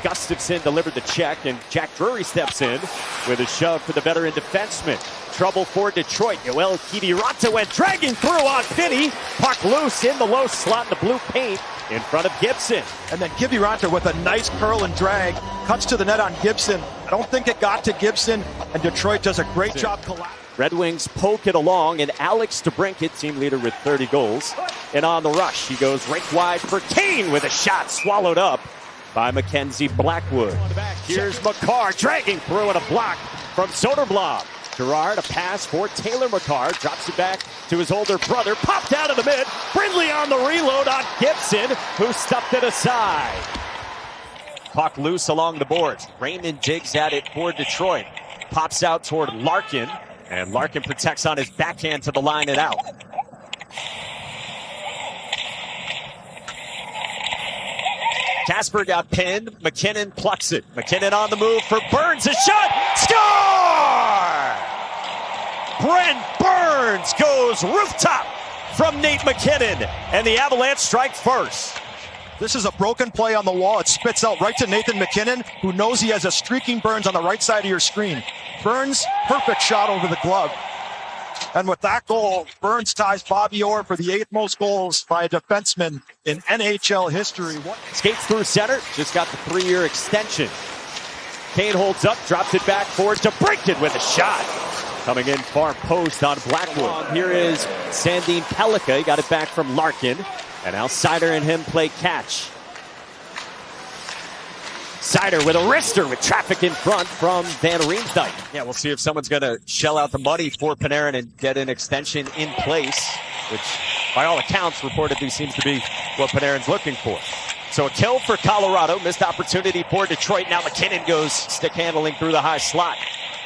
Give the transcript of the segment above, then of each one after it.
Gustafson delivered the check, and Jack Drury steps in with a shove for the veteran defenseman. Trouble for Detroit. Yoel Kiviranta went dragging through on Finney. Puck loose in the low slot in the blue paint in front of Gibson. And then Kiviranta with a nice curl and drag. Cuts to the net on Gibson. I don't think it got to Gibson, and Detroit does a great job collapsing. Red Wings poke it along, and Alex DeBrincat, team leader with 30 goals. And on the rush, he goes right wide for Kane with a shot swallowed up by Mackenzie Blackwood. Here's Makar dragging through and a block from Soderblom. Gerard, a pass for Taylor Makar, drops it back to his older brother, popped out of the mid. Brindley on the reload on Gibson, who stuffed it aside. Puck loose along the boards. Raymond digs at it for Detroit. Pops out toward Larkin, and Larkin protects on his backhand to the line and out. Kasper got pinned. McKinnon plucks it. McKinnon on the move for Burns. A shot. Score! Brent Burns goes rooftop from Nate McKinnon. And the Avalanche strike first. This is a broken play on the wall. It spits out right to Nathan McKinnon, who knows he has a streaking Burns on the right side of your screen. Burns, perfect shot over the glove. And with that goal, Burns ties Bobby Orr for the 8th most goals by a defenseman in NHL history. Skates through center, just got the 3-year extension. Kane holds up, drops it back forward to DeBrincat with a shot. Coming in far post on Blackwood. Here is Sandin Pellikka. He got it back from Larkin. And now Seider and him play catch. Seider with a wrister with traffic in front from Van Riemsdyk. Yeah, we'll see if someone's going to shell out the money for Panarin and get an extension in place, which by all accounts reportedly seems to be what Panarin's looking for. So a kill for Colorado, missed opportunity for Detroit. Now McKinnon goes stick handling through the high slot.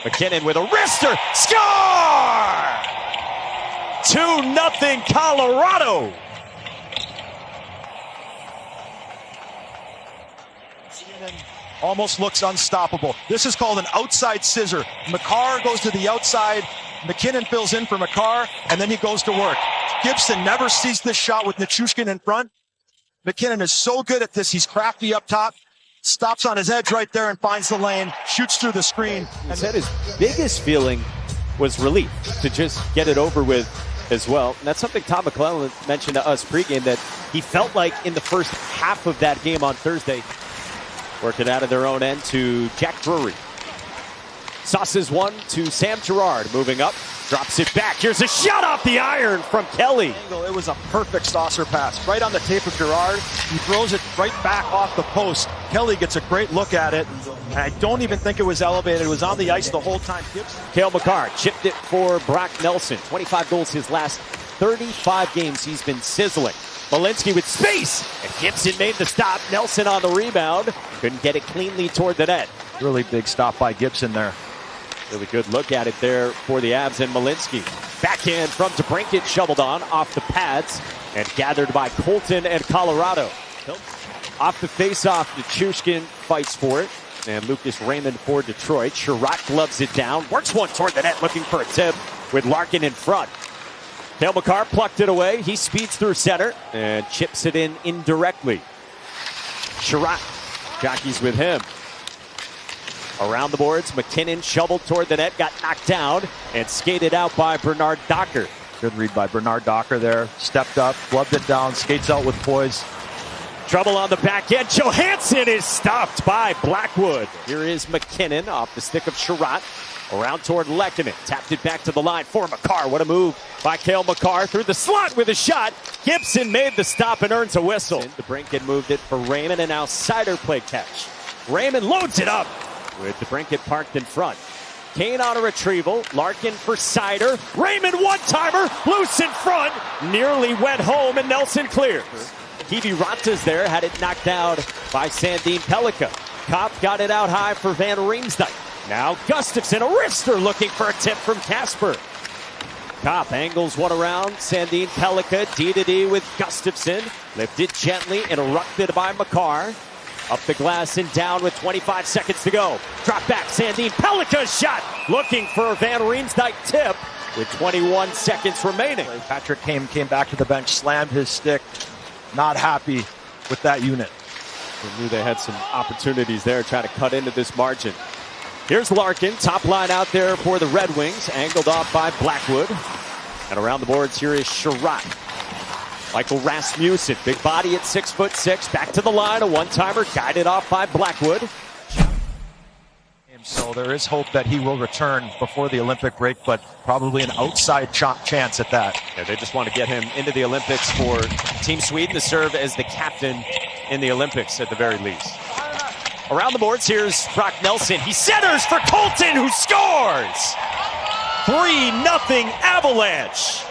McKinnon with a wrister, score! 2-0 Colorado. Almost looks unstoppable. This is called an outside scissor. Makar goes to the outside. McKinnon fills in for Makar, and then he goes to work. Gibson never sees this shot with Nichushkin in front. McKinnon is so good at this. He's crafty up top. Stops on his edge right there and finds the lane. Shoots through the screen. He said his biggest feeling was relief to just get it over with as well. And that's something Tom McClellan mentioned to us pregame, that he felt like in the first half of that game on Thursday, working out of their own end to Jack Drury. Sauces one to Sam Girard, moving up, drops it back. Here's a shot off the iron from Kelly. It was a perfect saucer pass, right on the tape of Girard. He throws it right back off the post. Kelly gets a great look at it. And I don't even think it was elevated. It was on the ice the whole time. Cale Makar chipped it for Brock Nelson. 25 goals his last 35 games. He's been sizzling. Malinsky with space, and Gibson made the stop. Nelson on the rebound. Couldn't get it cleanly toward the net. Really big stop by Gibson there. Really good look at it there for the Avs and Malinsky. Backhand from DeBrincat, shoveled on off the pads and gathered by Colton and Colorado. Off the face-off, Nichushkin fights for it. And Lucas Raymond for Detroit. Sherratt gloves it down, works one toward the net looking for a tip with Larkin in front. Cale Makar plucked it away. He speeds through center and chips it in indirectly. Sherratt jockeys with him. Around the boards, McKinnon shoveled toward the net, got knocked down, and skated out by Bernard Docker. Good read by Bernard Docker there. Stepped up, gloved it down, skates out with poise. Trouble on the back end. Johansson is stopped by Blackwood. Here is McKinnon off the stick of Sherratt. Around toward Lehkonen. Tapped it back to the line for Makar. What a move by Cale Makar through the slot with a shot. Gibson made the stop and earns a whistle. DeBrincat moved it for Raymond, and now Seider play catch. Raymond loads it up with DeBrincat parked in front. Kane on a retrieval. Larkin for Seider. Raymond one-timer. Loose in front. Nearly went home, and Nelson clears. Kiviranta's there. Had it knocked out by Sandin Pellikka. Kopp got it out high for Van Riemsdyk. Now Gustafson, a wrister looking for a tip from Kasper. Kopp angles one around. Sandin Pellikka, D-to-D with Gustafson. Lifted gently, interrupted by Makar. Up the glass and down with 25 seconds to go. Drop back, Sandin Pellikka's shot. Looking for a Van Riemsdyk tip with 21 seconds remaining. Patrick came back to the bench, slammed his stick. Not happy with that unit. They knew they had some opportunities there trying to cut into this margin. Here's Larkin, top line out there for the Red Wings, angled off by Blackwood. And around the boards here is Sherratt. Michael Rasmussen, big body at 6'6", back to the line, a one-timer guided off by Blackwood. So there is hope that he will return before the Olympic break, but probably an outside chance at that. Yeah, they just want to get him into the Olympics for Team Sweden to serve as the captain in the Olympics at the very least. Around the boards, here's Brock Nelson. He centers for Colton, who scores! 3-0 Avalanche.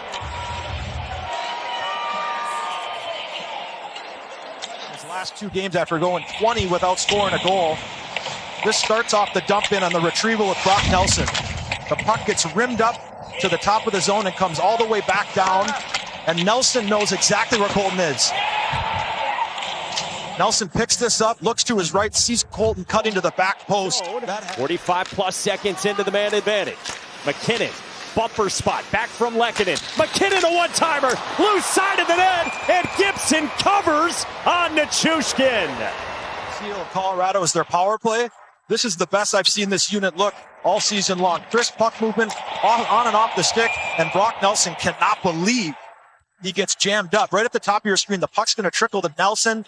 His last two games after going 20 without scoring a goal. This starts off the dump in on the retrieval with Brock Nelson. The puck gets rimmed up to the top of the zone and comes all the way back down. And Nelson knows exactly where Colton is. Nelson picks this up, looks to his right, sees Colton cutting to the back post. 45-plus seconds into the man advantage. MacKinnon, bumper spot, back from Lehkonen. MacKinnon, a one-timer, loose side of the net, and Gibson covers on Nichushkin. Seal of Colorado is their power play. This is the best I've seen this unit look all season long. Crisp puck movement on and off the stick, and Brock Nelson cannot believe he gets jammed up. Right at the top of your screen, the puck's going to trickle to Nelson.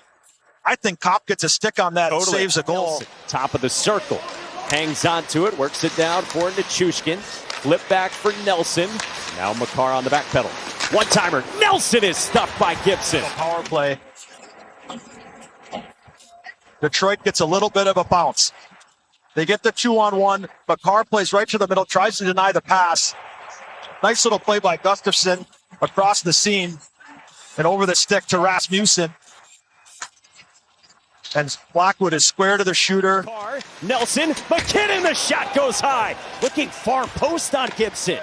I think Kopp gets a stick on that and saves a goal. Nelson, top of the circle, hangs on to it, works it down for Nichushkin. Flip back for Nelson. Now Makar on the back pedal. One-timer, Nelson is stuffed by Gibson. Power play. Detroit gets a little bit of a bounce. They get the 2-on-1. Makar plays right to the middle, tries to deny the pass. Nice little play by Gustafsson across the seam and over the stick to Rasmussen. And Blackwood is square to the shooter. Nelson, MacKinnon, the shot goes high. Looking far post on Gibson.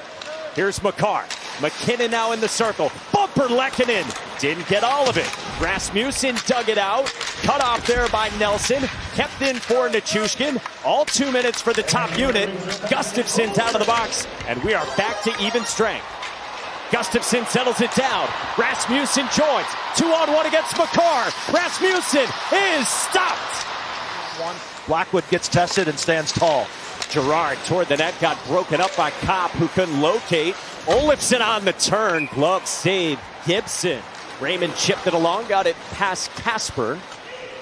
Here's Makar. MacKinnon now in the circle. Bumper Lehkonen. Didn't get all of it. Rasmussen dug it out. Cut off there by Nelson. Kept in for Nichushkin. All 2 minutes for the top unit. Gustafsson out of the box. And we are back to even strength. Gustafsson settles it down. Rasmussen joins. 2-on-1 against Makar. Rasmussen is stopped. Blackwood gets tested and stands tall. Girard toward the net, got broken up by Kopp, who couldn't locate. Olofsson on the turn, glove save, Gibson. Raymond chipped it along, got it past Casper.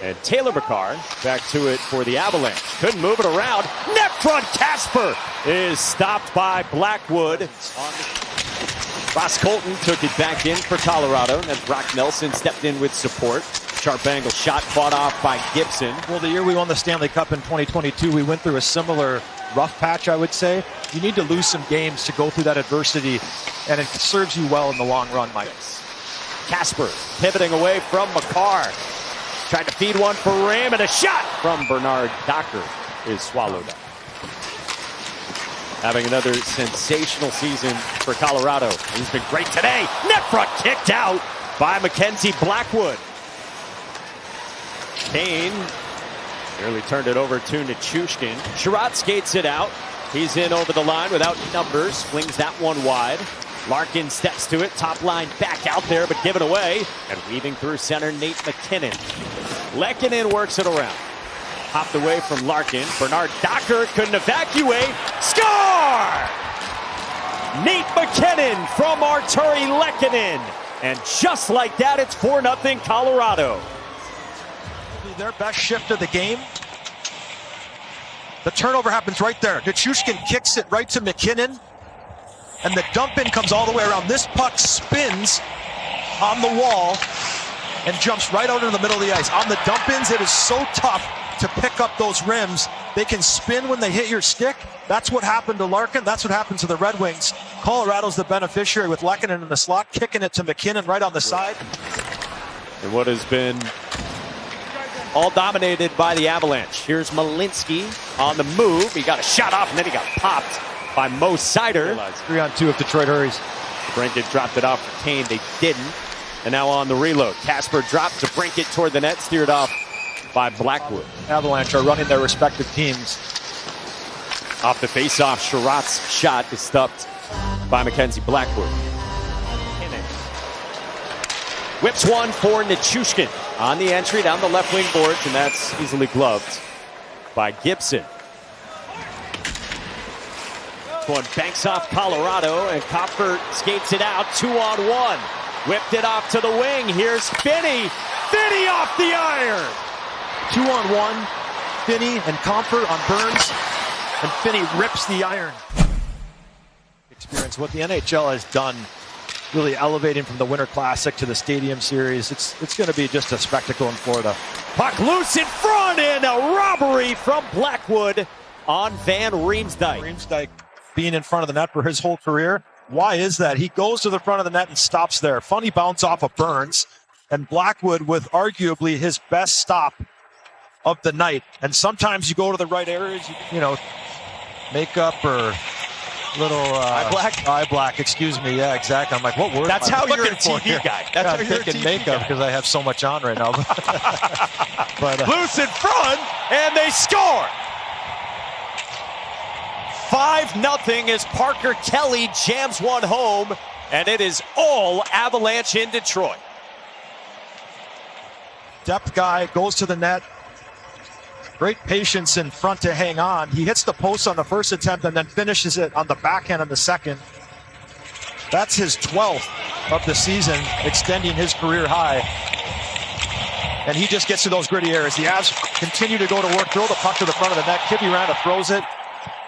And Taylor Makar back to it for the Avalanche. Couldn't move it around. Net front, Casper is stopped by Blackwood. Ross Colton took it back in for Colorado. And then Brock Nelson stepped in with support. Sharp angle shot fought off by Gibson. Well, the year we won the Stanley Cup in 2022, we went through a similar rough patch, I would say. You need to lose some games to go through that adversity, and it serves you well in the long run, Mike. Casper pivoting away from Makar. Tried to feed one for Ram, and a shot from Bernard Docker is swallowed up. Having another sensational season for Colorado. He's been great today. Net front kicked out by Mackenzie Blackwood. Kane nearly turned it over to Nichushkin. Sherratt skates it out. He's in over the line without numbers. Flings that one wide. Larkin steps to it. Top line back out there, but given away. And weaving through center, Nate MacKinnon. Lehkonen works it around. Hopped away from Larkin. Bernard Docker couldn't evacuate. Score! Nate MacKinnon from Arturi Lehkonen. And just like that, it's 4-0 Colorado. Their best shift of the game. The turnover happens right there. Nichushkin kicks it right to MacKinnon. And the dump in comes all the way around. This puck spins on the wall and jumps right out into the middle of the ice. On the dump ins, it is so tough to pick up those rims. They can spin when they hit your stick. That's what happened to Larkin. That's what happened to the Red Wings. Colorado's the beneficiary with Lehkonen in the slot, kicking it to MacKinnon right on the side. And what has been all dominated by the Avalanche. Here's Malinsky on the move. He got a shot off, and then he got popped by Mo Seider. 3-on-2 if Detroit hurries. Brinkett dropped it off for Kane. They didn't. And now on the reload. Casper dropped to Brinkett toward the net, steered off by Blackwood. Avalanche are running their respective teams. Off the face-off, Sherratt's shot is stopped by Mackenzie Blackwood. Whips one for Nichushkin. On the entry, down the left wing boards, and that's easily gloved by Gibson. This one banks off Colorado, and Kopfer skates it out, 2-on-1. Whipped it off to the wing. Here's Finney. Finney off the iron. 2-on-1. Finney and Compher on Burns, and Finney rips the iron. Experience what the NHL has done, really elevating from the Winter Classic to the Stadium Series. It's going to be just a spectacle in Florida. Puck loose in front, and a robbery from Blackwood on Van Riemsdyk. Riemsdyk being in front of the net for his whole career. Why is that? He goes to the front of the net and stops there. Funny bounce off of Burns, and Blackwood with arguably his best stop of the night. And sometimes you go to the right areas, you know, makeup or little eye black, excuse me. Yeah, exactly. I'm like, what word? That's how you're a TV TV guy. That's how you're a TV makeup guy. because I have so much on right now. But Loose in front, and they score. 5-0 as Parker Kelly jams one home, and it is all Avalanche in Detroit. Depth guy goes to the net. Great patience in front to hang on. He hits the post on the first attempt and then finishes it on the backhand on the second. That's his 12th of the season, extending his career high. And he just gets to those gritty areas. The Avs continue to go to work, throw the puck to the front of the net. Kiviranta throws it.